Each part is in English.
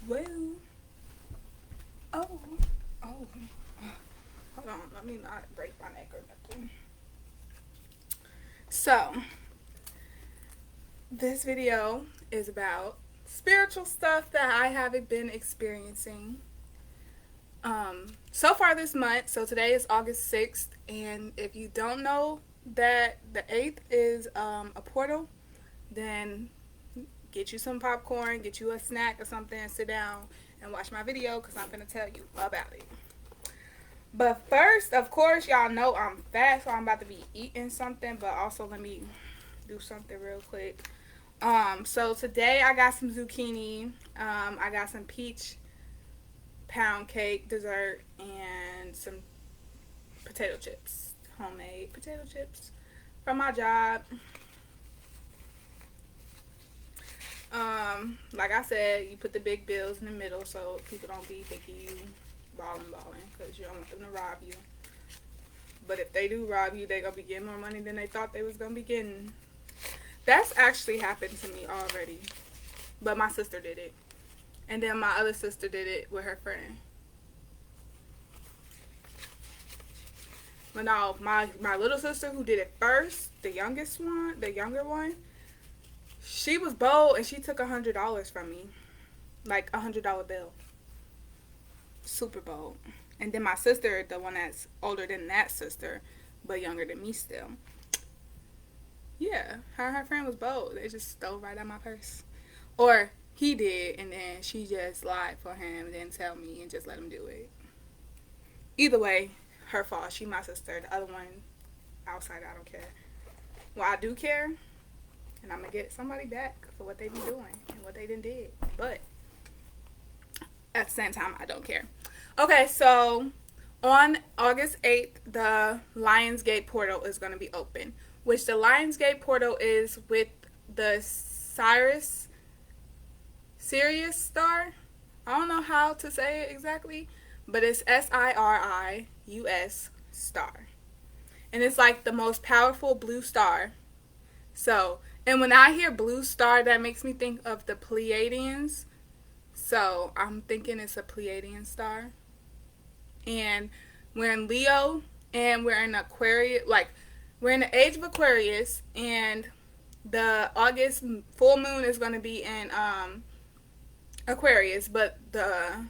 Well, oh, oh, hold on, let me not break my neck or nothing. So, this video is about spiritual stuff that I haven't been experiencing so far this month. So today is August 6th, and if you don't know that the 8th is a portal, then get you some popcorn, get you a snack or something, and sit down and watch my video because I'm going to tell you about it. But first, of course, y'all know I'm fat, so I'm about to be eating something, but also let me do something real quick. So today I got some zucchini, I got some peach pound cake dessert, and some potato chips, homemade potato chips from my job. Like I said, you put the big bills in the middle so people don't be thinking you balling, because you don't want them to rob you. But if they do rob you, they gonna be getting more money than they thought they was gonna be getting. That's actually happened to me already, but my sister did it, and then my other sister did it with her friend. But no, my little sister who did it first, the younger one, she was bold and she took $100 from me, like $100 bill. Super bold. And then my sister, the one that's older than that sister, but younger than me still. Yeah, her and her friend was bold. They just stole right out of my purse. Or he did, and then she just lied for him and didn't tell me and just let him do it. Either way, her fault. She my sister. The other one, outside, I don't care. Well, I do care, and I'm going to get somebody back for what they be doing and what they done did. But at the same time, I don't care. Okay, so on August 8th, the Lionsgate portal is going to be open, which the Lionsgate portal is with the Sirius star. I don't know how to say it exactly, but it's Sirius star. And it's like the most powerful blue star. So, and when I hear blue star, that makes me think of the Pleiadians. So, I'm thinking it's a Pleiadian star. And we're in Leo, and we're in Aquarius, like, we're in the age of Aquarius, and the August full moon is going to be in Aquarius, but the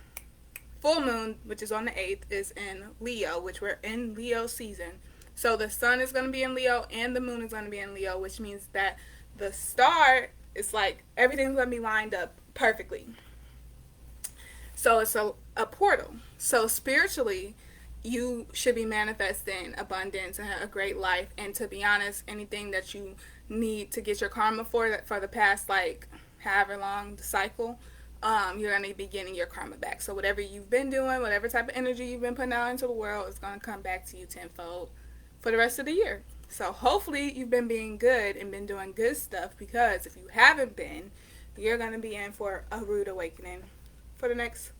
full moon, which is on the 8th, is in Leo, which we're in Leo season. So the sun is going to be in Leo and the moon is going to be in Leo, which means that the star is like everything's going to be lined up perfectly. So it's a portal. So spiritually, you should be manifesting abundance and a great life. And to be honest, anything that you need to get your karma for the past, like, however long the cycle, you're going to be getting your karma back. So whatever you've been doing, whatever type of energy you've been putting out into the world is going to come back to you tenfold for the rest of the year. So hopefully you've been being good and been doing good stuff, because if you haven't been, you're going to be in for a rude awakening for the next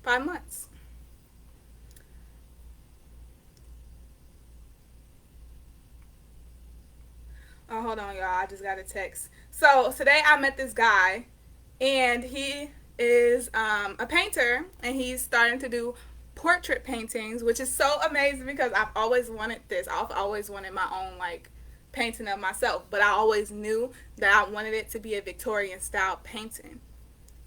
5 months. Oh, hold on, y'all. I just got a text. So today I met this guy, and he is a painter, and he's starting to do portrait paintings, which is so amazing because I've always wanted this. I've always wanted my own, like, painting of myself, but I always knew that I wanted it to be a Victorian style painting,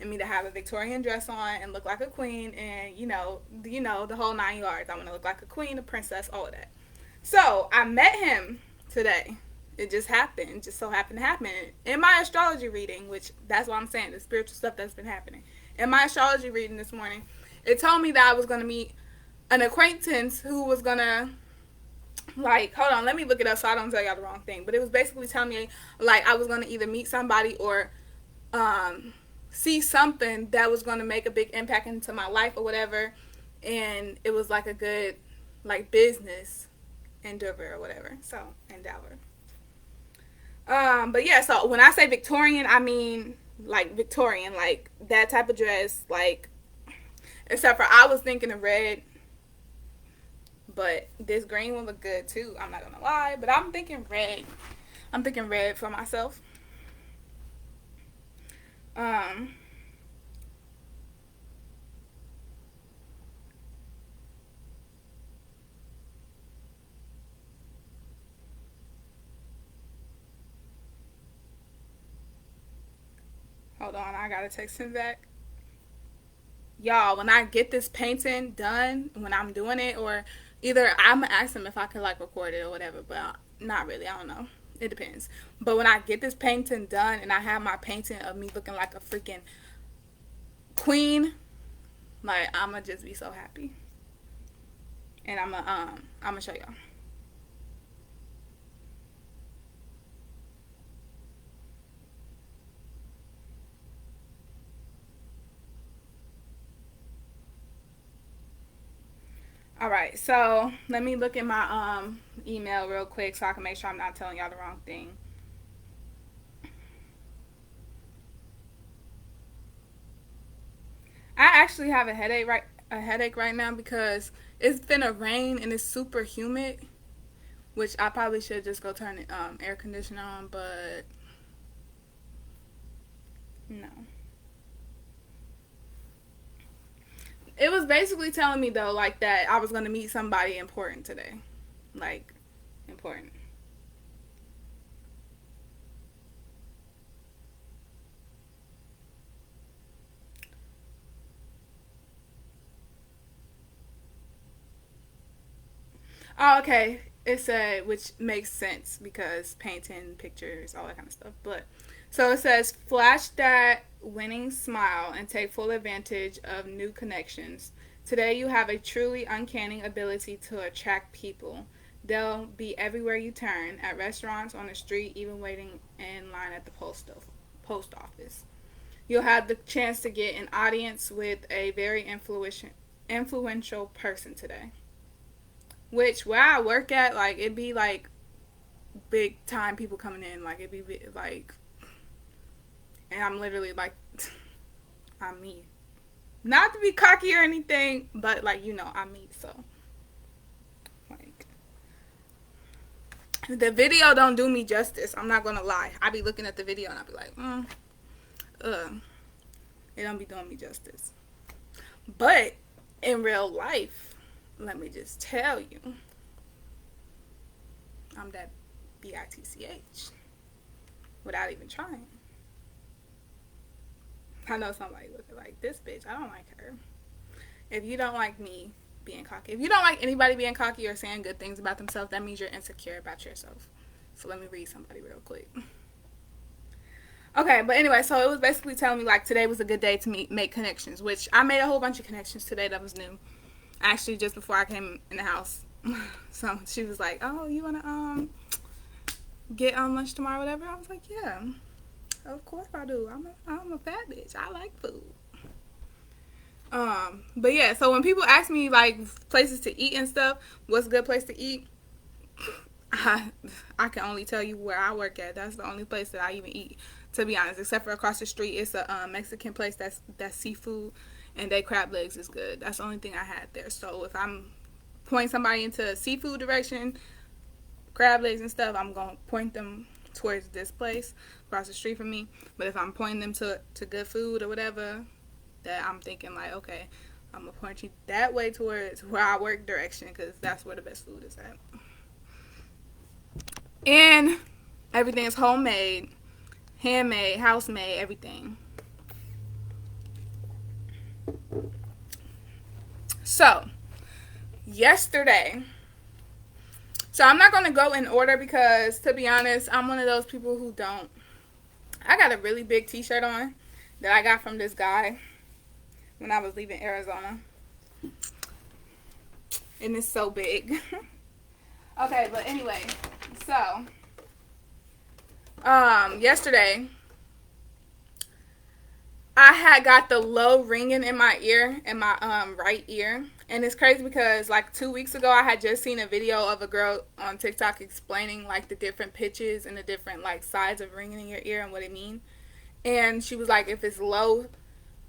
and me to have a Victorian dress on and look like a queen, and the whole 9 yards. I want to look like a queen, a princess, all of that. So I met him today. It just happened. It just so happened to happen in my astrology reading, which that's what I'm saying, the spiritual stuff that's been happening. In my astrology reading this morning, it told me that I was going to meet an acquaintance who was going to, like, hold on, let me look it up so I don't tell y'all the wrong thing. But it was basically telling me, like, I was going to either meet somebody or see something that was going to make a big impact into my life or whatever. And it was like a good, like, business endeavor or whatever. So, endeavor. But yeah, so when I say Victorian, I mean like Victorian, like that type of dress, like, except for I was thinking of red, but this green one looked good too. I'm not gonna lie, but I'm thinking red. I'm thinking red for myself. Um, on, I gotta text him back. Y'all, when I get this painting done, when I'm doing it, or either I'm gonna ask him if I could like record it or whatever, but not really. I don't know. It depends. But when I get this painting done and I have my painting of me looking like a freaking queen, like I'm gonna just be so happy. And I'm gonna show y'all. All right, so let me look at my email real quick so I can make sure I'm not telling y'all the wrong thing. I actually have a headache right now because it's been a rain and it's super humid, which I probably should just go turn the air conditioner on, but no. It was basically telling me though, like that I was gonna meet somebody important today, like important. Oh, okay. It said, which makes sense because painting, pictures, all that kind of stuff. But so it says, flash that winning smile and take full advantage of new connections. Today you have a truly uncanny ability to attract people. They'll be everywhere you turn, at restaurants, on the street, even waiting in line at the post office. You'll have the chance to get an audience with a very influential person today. Which where I work at, like it'd be like big time people coming in, like it'd be like, and I'm literally like, I'm me. Not to be cocky or anything, but like I'm me. So like the video don't do me justice. I'm not gonna lie. I be looking at the video and I be like, it don't be doing me justice. But in real life, let me just tell you, I'm that bitch without even trying. I know somebody looking like this bitch. I don't like her. If you don't like me being cocky, if you don't like anybody being cocky or saying good things about themselves, that means you're insecure about yourself. So let me read somebody real quick. Okay, but anyway, so it was basically telling me like today was a good day to make connections, which I made a whole bunch of connections today that was new. Actually, just before I came in the house. So she was like, oh, you want to get on lunch tomorrow, whatever? I was like, yeah, of course I do. I'm a fat bitch. I like food. But yeah, so when people ask me like places to eat and stuff, what's a good place to eat? I can only tell you where I work at. That's the only place that I even eat, to be honest, except for across the street. It's a Mexican place that's seafood, and they crab legs is good. That's the only thing I had there. So if I'm pointing somebody into a seafood direction, crab legs and stuff, I'm going to point them towards this place across the street from me. But if I'm pointing them to good food or whatever, that I'm thinking like, okay, I'm going to point you that way towards where I work direction, because that's where the best food is at. And everything is homemade, handmade, house made, everything. So, yesterday, so I'm not going to go in order because, to be honest, I'm one of those people who don't. I got a really big t-shirt on that I got from this guy when I was leaving Arizona. And it's so big. Okay, but anyway, so, yesterday, I had got the low ringing in my ear, in my right ear. And it's crazy because like 2 weeks ago, I had just seen a video of a girl on TikTok explaining like the different pitches and the different like sides of ringing in your ear and what it means. And she was like, if it's low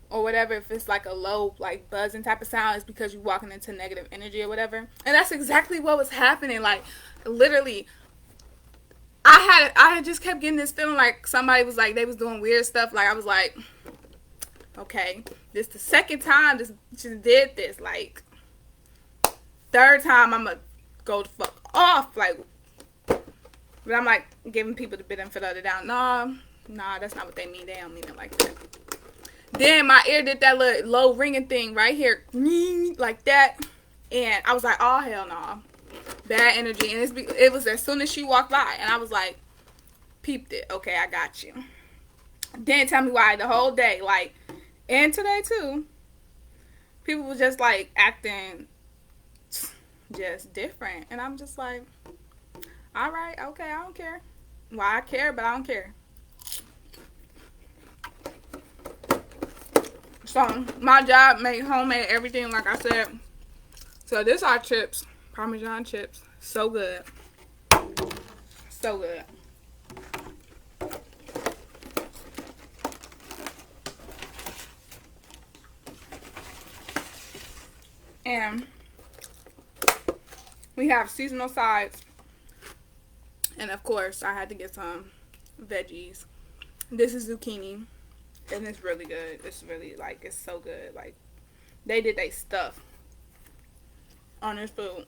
or whatever, if it's like a low like buzzing type of sound, it's because you're walking into negative energy or whatever. And that's exactly what was happening. Like literally, I had just kept getting this feeling like somebody was like, they was doing weird stuff. Like I was like, okay, this the second time this just did this. Like third time I'm gonna go the fuck off. Like, but I'm like giving people the benefit of the doubt. Nah, that's not what they mean. They don't mean it like that. Then my ear did that little low ringing thing right here, like that. And I was like, oh, hell no. Bad energy. And it was as soon as she walked by. And I was like, peeped it. Okay, I got you. Didn't tell me why the whole day. Like, and today too. People were just like acting just different. And I'm just like, all right, okay, I don't care. Well, I care, but I don't care. So, my job made homemade everything, like I said. So, this are chips. Parmesan chips. So good. So good. And we have seasonal sides. And, of course, I had to get some veggies. This is zucchini. And it's really good. It's really, like, it's so good. Like, they did their stuff on this food.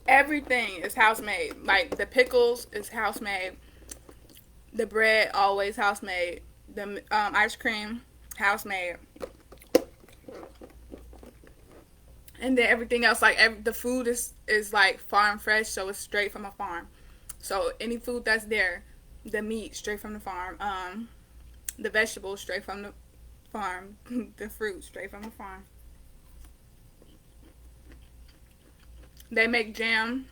Everything is house made. Like, the pickles is house made. The bread, always house made. The ice cream, house made. And then everything else, like, the food is like farm fresh, so it's straight from a farm. So any food that's there, the meat straight from the farm, the vegetables straight from the farm, the fruit straight from the farm. They make jam.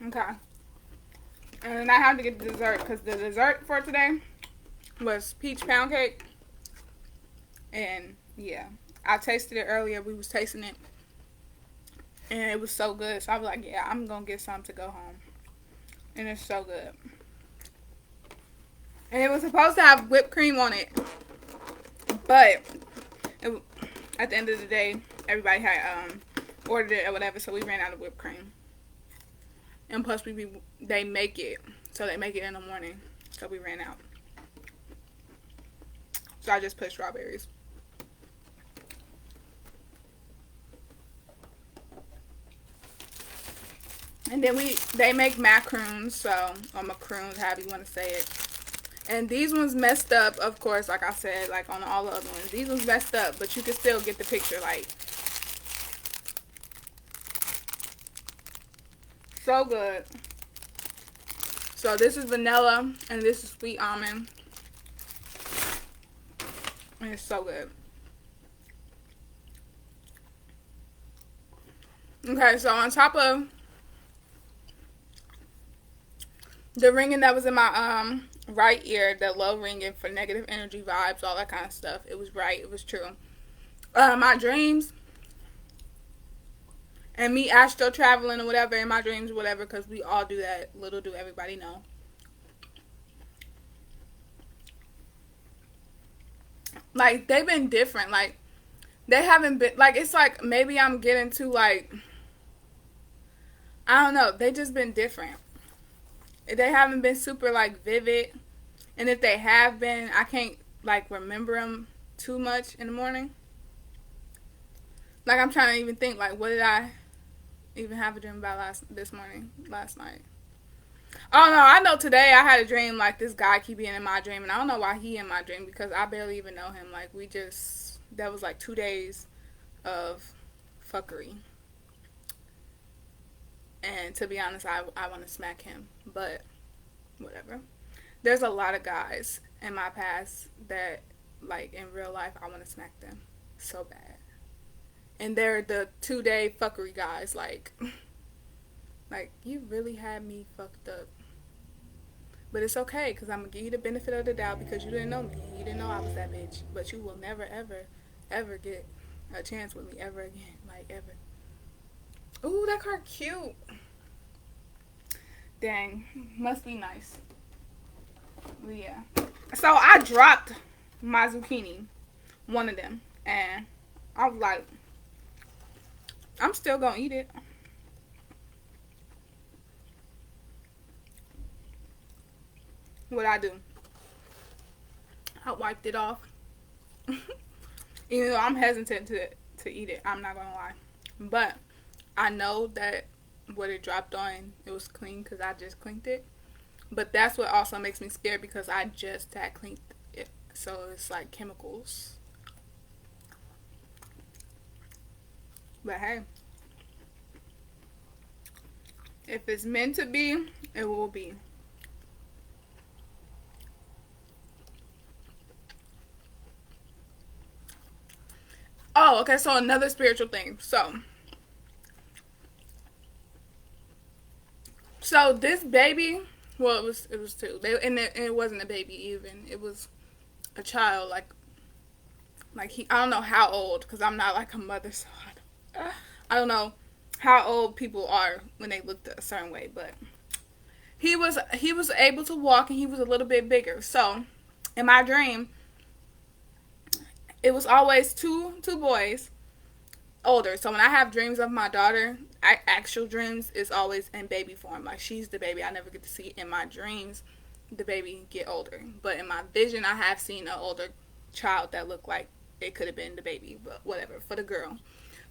Okay. And then I had to get the dessert because the dessert for today was peach pound cake. And yeah, I tasted it earlier. We was tasting it. And it was so good. So I was like, yeah, I'm going to get some to go home. And it's so good. And it was supposed to have whipped cream on it. But at the end of the day, everybody had ordered it or whatever. So we ran out of whipped cream. And plus, they make it. So they make it in the morning. So we ran out. So I just put strawberries. And then they make macaroons. So, or macaroons, however you want to say it. And these ones messed up, of course, like I said, like on all the other ones. These ones messed up, but you can still get the picture, like. So good. So this is vanilla and this is sweet almond. And it's so good. Okay, so on top of the ringing that was in my right ear, the low ringing for negative energy vibes, all that kind of stuff, it was right, it was true. My dreams and me astro traveling or whatever in my dreams or whatever, because we all do that. Little do everybody know. Like, they've been different. Like, they haven't been, like, it's like maybe I'm getting too, like, I don't know. They just been different. They haven't been super, like, vivid. And if they have been, I can't, like, remember them too much in the morning. Like, I'm trying to even think, like, what did I even have a dream about last night? Oh, no, I know today I had a dream, like, this guy keep being in my dream. And I don't know why he in my dream, because I barely even know him. Like, that was, like, 2 days of fuckery. And to be honest, I want to smack him. But whatever. There's a lot of guys in my past that, like, in real life, I want to smack them so bad. And they're the 2-day fuckery guys. Like, you really had me fucked up. But it's okay, because I'm going to give you the benefit of the doubt, because you didn't know me. You didn't know I was that bitch. But you will never, ever, ever get a chance with me ever again. Like, ever. Ooh, that card cute. Dang. Must be nice. But yeah. So I dropped my zucchini. One of them. And I was like, I'm still going to eat it. What I do? I wiped it off. Even though I'm hesitant to eat it, I'm not gonna lie. But I know that what it dropped on, it was clean because I just cleaned it. But that's what also makes me scared because I just had cleaned it. So it's like chemicals. But hey, if it's meant to be, it will be. Oh, okay. So another spiritual thing. So this baby, well, it was two. And it wasn't a baby even. It was a child. Like he. I don't know how old because I'm not like a mother, so I don't know how old people are when they look a certain way. But he was able to walk and he was a little bit bigger. So in my dream, it was always two boys older. So when I have dreams of my daughter, actual dreams is always in baby form. Like she's the baby. I never get to see in my dreams the baby get older. But in my vision, I have seen an older child that looked like it could have been the baby, but whatever for the girl.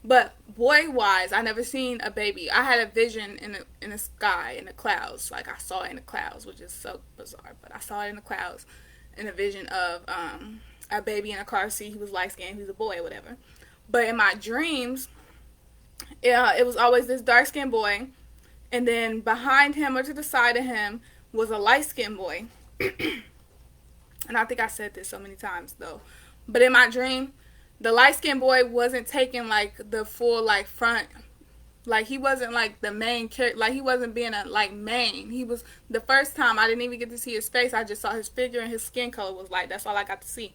But boy wise, I never seen a baby. I had a vision in the sky in the clouds, like I saw it in the clouds, which is so bizarre. But I saw it in the clouds, in a vision of a baby in a car seat. He was light skinned. He was a boy, whatever. But in my dreams, it was always this dark skinned boy, and then behind him or to the side of him was a light skinned boy. And I think I said this so many times though. But in my dream, the light skinned boy wasn't taking like the full like front, like he wasn't like the main character, like he wasn't being a like main. He was the first time I didn't even get to see his face. I just saw his figure and his skin color was light. That's all I got to see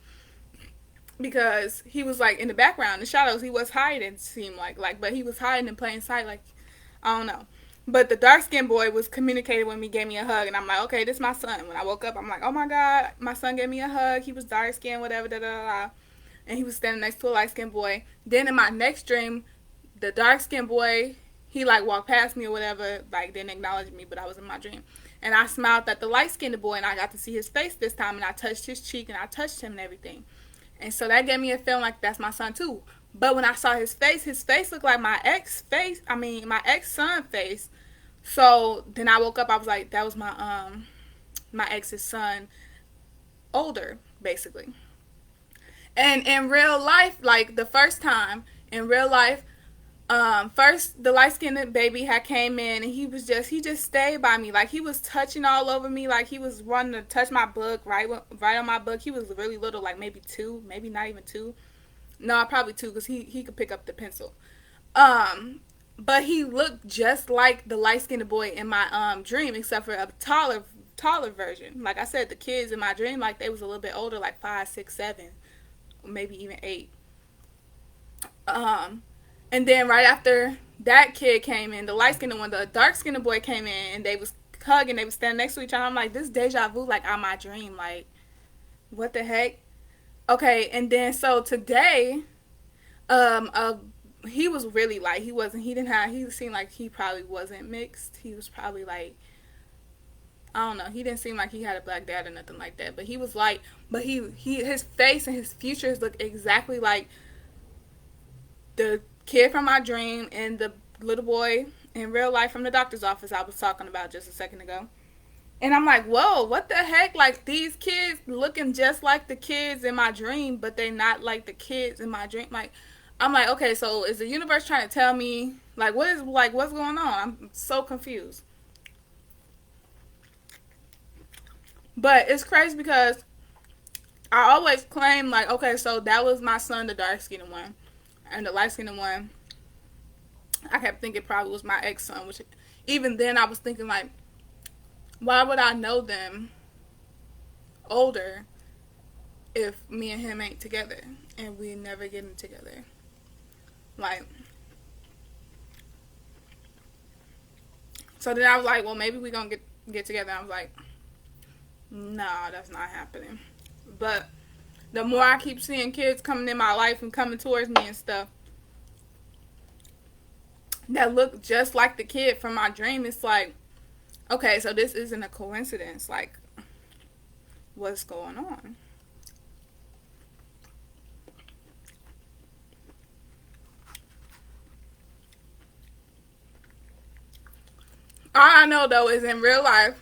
because he was like in the background, in the shadows. He was hiding, seemed like, but he was hiding in plain sight. Like I don't know. But the dark skinned boy was communicating with me, gave me a hug, and I'm like, okay, this is my son. When I woke up, I'm like, oh my god, my son gave me a hug. He was dark skinned, whatever, da da da. And he was standing next to a light skinned boy. Then in my next dream, the dark skinned boy, he like walked past me or whatever, like didn't acknowledge me, but I was in my dream. And I smiled at the light skinned boy, and I got to see his face this time, and I touched his cheek, and I touched him and everything. And so that gave me a feeling like that's my son too. But when I saw his face looked like my ex face. I mean, my ex son face. So then I woke up. I was like, that was my ex's son, older basically. And in real life, like the first time in real life, first the light skinned baby had came in and he just stayed by me. Like he was touching all over me, like he was wanting to touch my book, right on my book. He was really little, like maybe two, maybe not even two. No, probably two, because he could pick up the pencil. But he looked just like the light skinned boy in my dream, except for a taller version. Like I said, the kids in my dream, like they was a little bit older, like 5, 6, 7, maybe even 8. And then right after that kid came in, the light skinned one, the dark skinned boy came in, and they was hugging, they was standing next to each other. I'm like, this deja vu, like on my dream, like what the heck? Okay, and then so today, he was really light. He seemed like he probably wasn't mixed. He was probably like, I don't know. He didn't seem like he had a black dad or nothing like that. But he was light. But his face and his features look exactly like the kid from my dream and the little boy in real life from the doctor's office I was talking about just a second ago. And I'm like, whoa, what the heck? Like, these kids looking just like the kids in my dream, but they not like the kids in my dream. Like, I'm like, okay, so is the universe trying to tell me, like, what's going on? I'm so confused. But it's crazy because I always claim, like, okay, so that was my son, the dark-skinned one. And the light-skinned one, I kept thinking probably was my ex-son, which even then I was thinking, like, why would I know them older if me and him ain't together and we never getting together? Like, so then I was like, well, maybe we gonna get together. I was like, nah, that's not happening. But the more I keep seeing kids coming in my life and coming towards me and stuff that look just like the kid from my dream, it's like, okay, so this isn't a coincidence. Like, what's going on? I know though is in real life,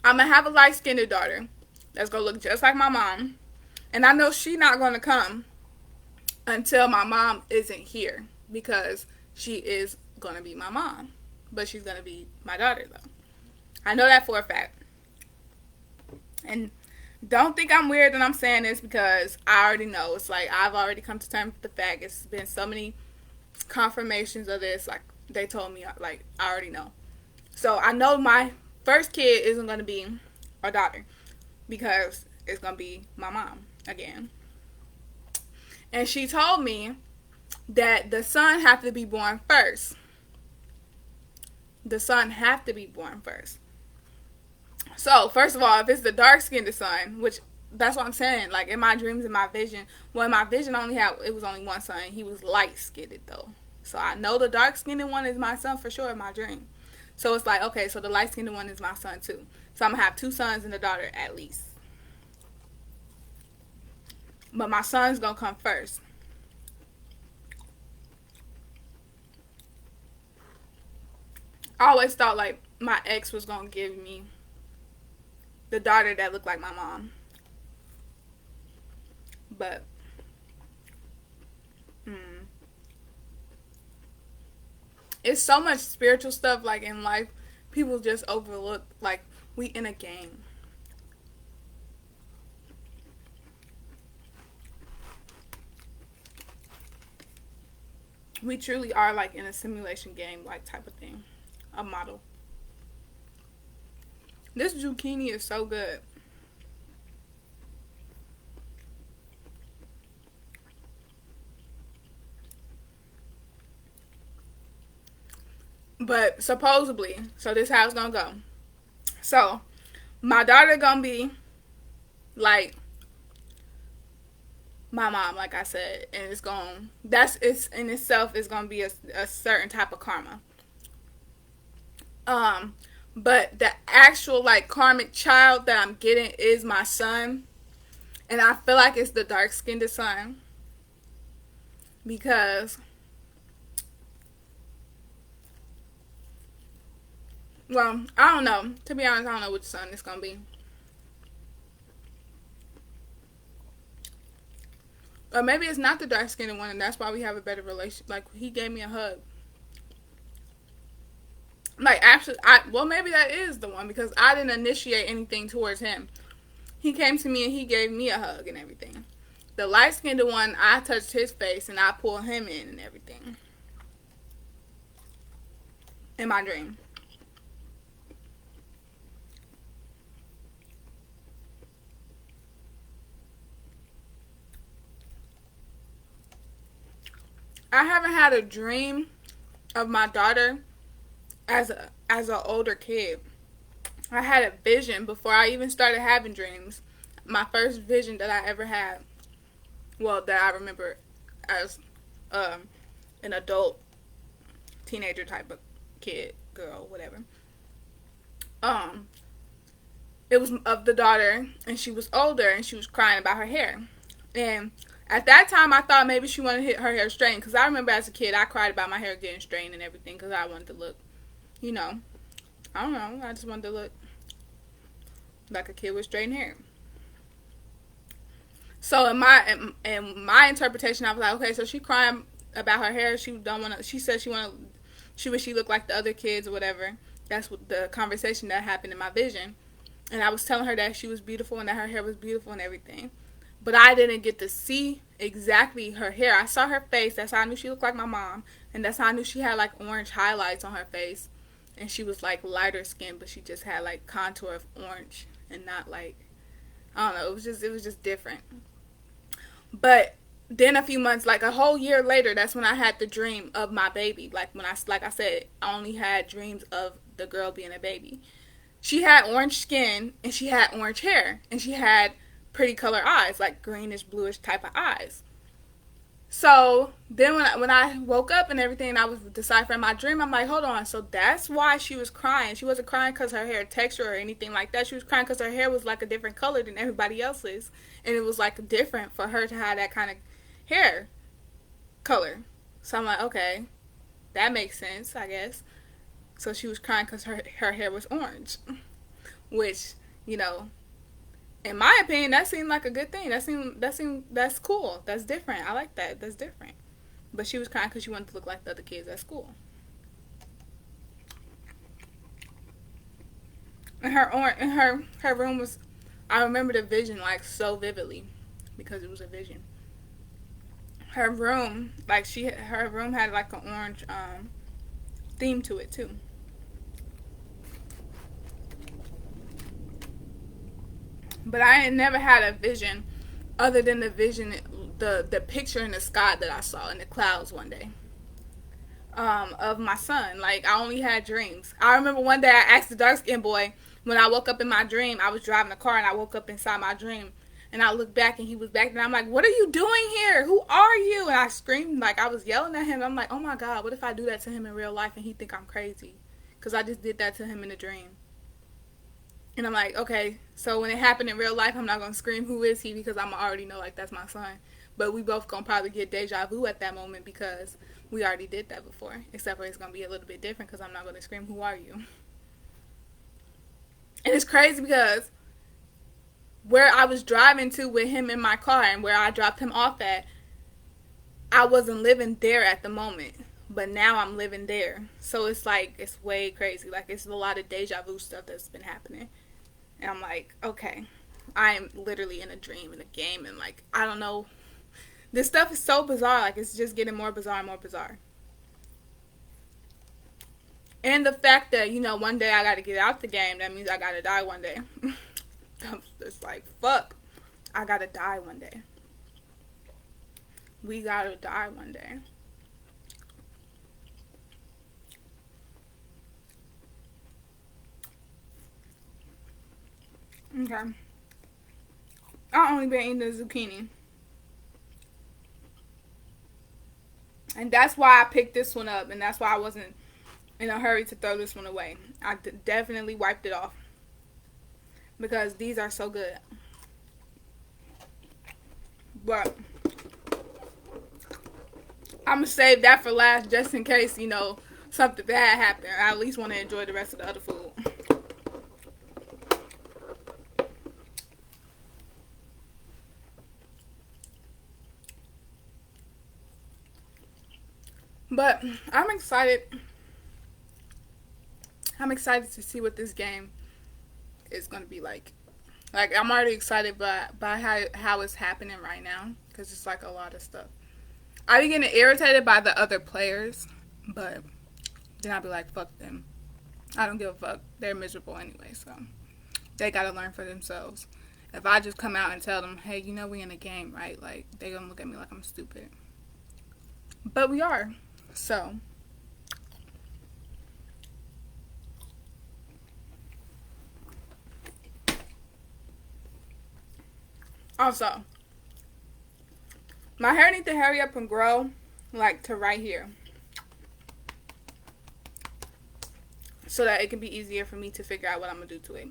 I'm gonna have a light skinned daughter that's gonna look just like my mom, and I know she's not gonna come until my mom isn't here because she is gonna be my mom, but she's gonna be my daughter though. I know that for a fact. And don't think I'm weird that I'm saying this because I already know. It's like I've already come to terms with the fact. It's been so many confirmations of this. Like they told me, like I already know. So I know my first kid isn't gonna be a daughter because it's gonna be my mom again. And she told me that the son have to be born first. The son have to be born first. So, first of all, if it's the dark-skinned son, which that's what I'm saying, like in my dreams, in my vision, well, in my vision it was only one son. He was light-skinned though. So I know the dark-skinned one is my son for sure in my dream. So it's like, okay, so the light-skinned one is my son too. So I'm going to have two sons and a daughter at least. But my son's going to come first. I always thought like my ex was going to give me the daughter that looked like my mom. But it's so much spiritual stuff like in life people just overlook. Like we in a game. We truly are like in a simulation game like type of thing. A model. This zucchini is so good. But supposedly, so this how it's gonna go. So my daughter gonna be like my mom, like I said, and it's in itself is gonna be a certain type of karma. But the actual like karmic child that I'm getting is my son, and I feel like it's the dark skinned son because, well, I don't know. To be honest, I don't know which son it's gonna be. Or maybe it's not the dark skinned one, and that's why we have a better relationship. Like he gave me a hug. Like actually, well maybe that is the one because I didn't initiate anything towards him. He came to me and he gave me a hug and everything. The light skinned one, I touched his face and I pulled him in and everything. In my dream. I haven't had a dream of my daughter as an older kid. I had a vision before I even started having dreams. My first vision that I ever had, well, that I remember as an adult, teenager type of kid, girl, whatever. It was of the daughter, and she was older, and she was crying about her hair. And at that time, I thought maybe she wanted her hair straightened, because I remember as a kid, I cried about my hair getting straightened and everything, because I wanted to look, you know, I don't know, I just wanted to look like a kid with straightened hair. So in my interpretation, I was like, okay, so she crying about her hair. She don't want to. She said she wish she looked like the other kids or whatever. That's what the conversation that happened in my vision. And I was telling her that she was beautiful and that her hair was beautiful and everything. But I didn't get to see exactly her hair. I saw her face. That's how I knew she looked like my mom. And that's how I knew she had like orange highlights on her face. And she was like lighter skin, but she just had like contour of orange and not like, I don't know. It was just different. But then a few months, like a whole year later, that's when I had the dream of my baby. Like I said, I only had dreams of the girl being a baby. She had orange skin and she had orange hair and she had pretty color eyes, like greenish, bluish type of eyes. So then when I woke up and everything, and I was deciphering my dream, I'm like, hold on. So that's why she was crying. She wasn't crying because her hair texture or anything like that. She was crying because her hair was like a different color than everybody else's. And it was like different for her to have that kind of hair color. So I'm like, okay. that makes sense, I guess. So she was crying because her hair was orange, which, you know, in my opinion, that seemed like a good thing. That's cool. That's different. I like that. That's different. But she was crying because she wanted to look like the other kids at school. And her room was, I remember the vision like so vividly because it was a vision. Her room, like her room had like an orange theme to it too. But I had never had a vision other than the vision, the picture in the sky that I saw in the clouds one day, of my son. Like, I only had dreams. I remember one day I asked the dark skinned boy, when I woke up in my dream, I was driving a car and I woke up inside my dream. And I looked back and he was back there. And I'm like, what are you doing here? Who are you? And I screamed, like I was yelling at him. I'm like, oh my God, what if I do that to him in real life and he think I'm crazy? Because I just did that to him in a dream. And I'm like, okay, so when it happened in real life, I'm not going to scream, who is he? Because I'm already know, like, that's my son. But we both going to probably get deja vu at that moment because we already did that before. Except for it's going to be a little bit different because I'm not going to scream, who are you? And it's crazy because where I was driving to with him in my car and where I dropped him off at, I wasn't living there at the moment. But now I'm living there. So it's like, it's way crazy. Like, it's a lot of deja vu stuff that's been happening. And I'm like, okay, I am literally in a dream, in a game, and like, I don't know. This stuff is so bizarre. Like, it's just getting more bizarre and more bizarre. And the fact that, you know, one day I got to get out the game, that means I got to die one day. I'm just like, fuck. I got to die one day. We got to die one day. Okay. I only been eating the zucchini. And that's why I picked this one up. And that's why I wasn't in a hurry to throw this one away. I definitely wiped it off. Because these are so good. But I'm going to save that for last just in case, you know, something bad happened. I at least want to enjoy the rest of the other food. But I'm excited. I'm excited to see what this game is going to be like. Like, I'm already excited by how it's happening right now. Because it's like a lot of stuff. I be getting irritated by the other players. But then I'll be like, fuck them. I don't give a fuck. They're miserable anyway. So they got to learn for themselves. If I just come out and tell them, hey, you know we in a game, right? Like, they going to look at me like I'm stupid. But we are. So, also, my hair needs to hurry up and grow, like, to right here. So that it can be easier for me to figure out what I'm going to do to it.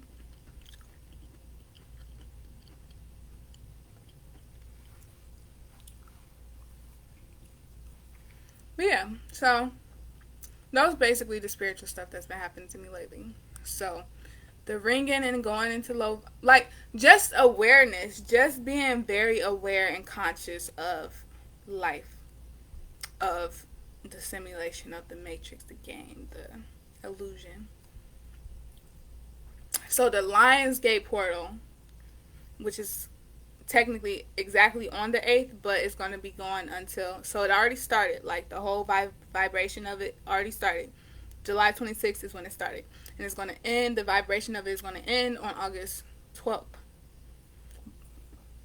But yeah, so that was basically the spiritual stuff that's been happening to me lately. So the ringing and going into low, like, just awareness, just being very aware and conscious of life, of the simulation, of the matrix, the game, the illusion. So the Lionsgate portal, which is technically exactly on the 8th, but it's going to be going until, so it already started, like the whole vibration of it already started. July 26th is when it started, and it's going to end, the vibration of it is going to end on August 12th.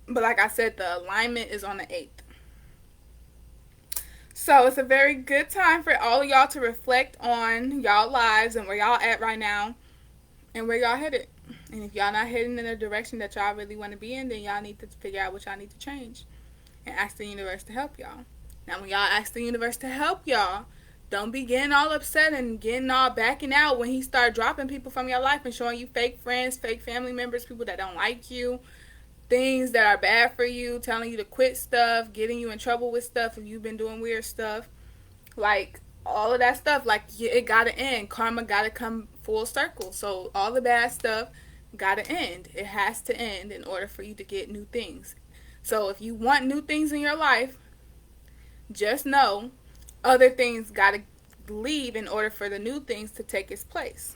But like I said, the alignment is on the 8th. So it's a very good time for all of y'all to reflect on y'all lives and where y'all at right now and where y'all headed. And if y'all not heading in a direction that y'all really want to be in, then y'all need to figure out what y'all need to change and ask the universe to help y'all. Now, when y'all ask the universe to help y'all, don't be getting all upset and getting all backing out when he start dropping people from your life and showing you fake friends, fake family members, people that don't like you, things that are bad for you, telling you to quit stuff, getting you in trouble with stuff if you've been doing weird stuff. Like, all of that stuff, like, it gotta end. Karma gotta come full circle. So all the bad stuff gotta end. It has to end in order for you to get new things. So if you want new things in your life, just know other things gotta leave in order for the new things to take its place.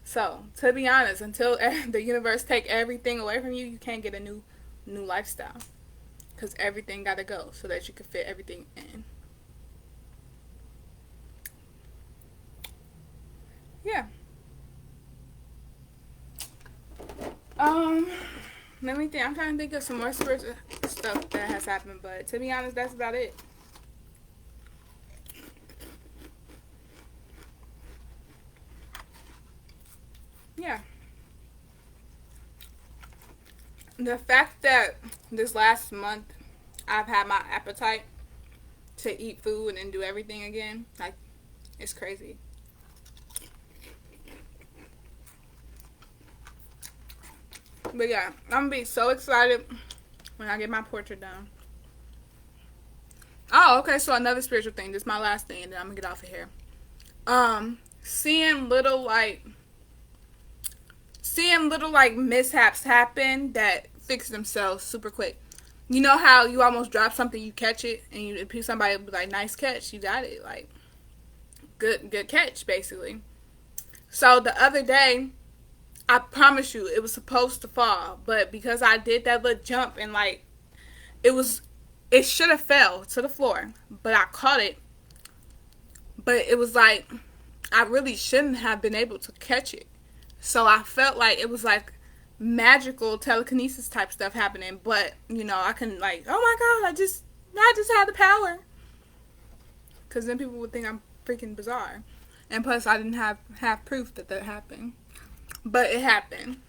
So, to be honest, until the universe take everything away from you, you can't get a new lifestyle, because everything got to go so that you can fit everything in. Yeah. Let me think. I'm trying to think of some more spiritual stuff that has happened, but to be honest, that's about it. Yeah. The fact that this last month I've had my appetite to eat food and do everything again, like, it's crazy. But yeah, I'm gonna be so excited when I get my portrait done. Oh, okay, so another spiritual thing. This is my last thing, and then I'm gonna get off of here. Seeing little like mishaps happen that fix themselves super quick. You know how you almost drop something, you catch it, and somebody will be like, "Nice catch, you got it." Like, good catch, basically. So the other day, I promise you, it was supposed to fall, but because I did that little jump and like, it should have fell to the floor, but I caught it. But it was like, I really shouldn't have been able to catch it. So I felt like it was like magical telekinesis type stuff happening, but I can, like, oh my god, I just had the power. Because then people would think I'm freaking bizarre. And plus, I didn't have proof that happened. But it happened.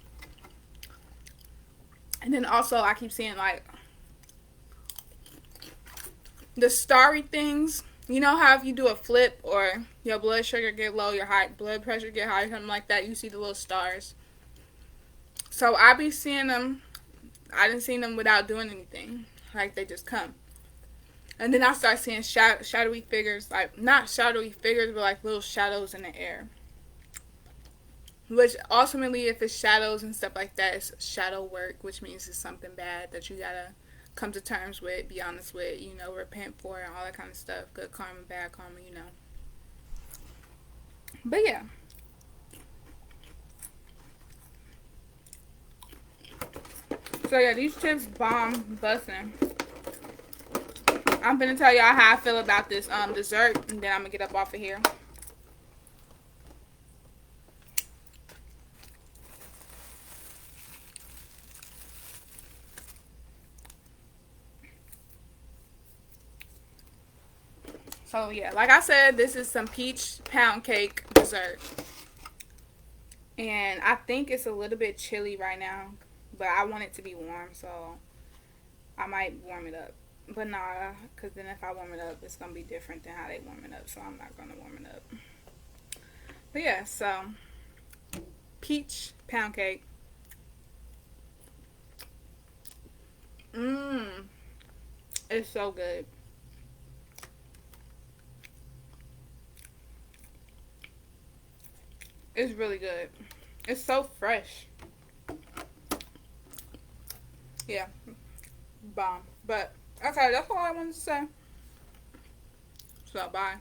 And then also, I keep seeing, like, the starry things. You know how if you do a flip or your blood sugar get low, your blood pressure get high, something like that, you see the little stars. So I be seeing them. I didn't see them without doing anything. Like, they just come. And then I start seeing shadowy figures. Like, not shadowy figures, but like little shadows in the air. Which ultimately, if it's shadows and stuff like that, it's shadow work, which means it's something bad that you gotta come to terms with, be honest with, repent for, and all that kind of stuff. Good karma, bad karma. But yeah. So yeah, these chips bomb busting. I'm gonna tell y'all how I feel about this dessert, and then I'm gonna get up off of here. So yeah, like I said, this is some peach pound cake dessert. And I think it's a little bit chilly right now, but I want it to be warm, so I might warm it up. But nah, because then if I warm it up, it's going to be different than how they warm it up, so I'm not going to warm it up. But yeah, so peach pound cake. It's so good. It's really good. It's so fresh. Yeah. Bomb. But, okay, that's all I wanted to say. So, bye.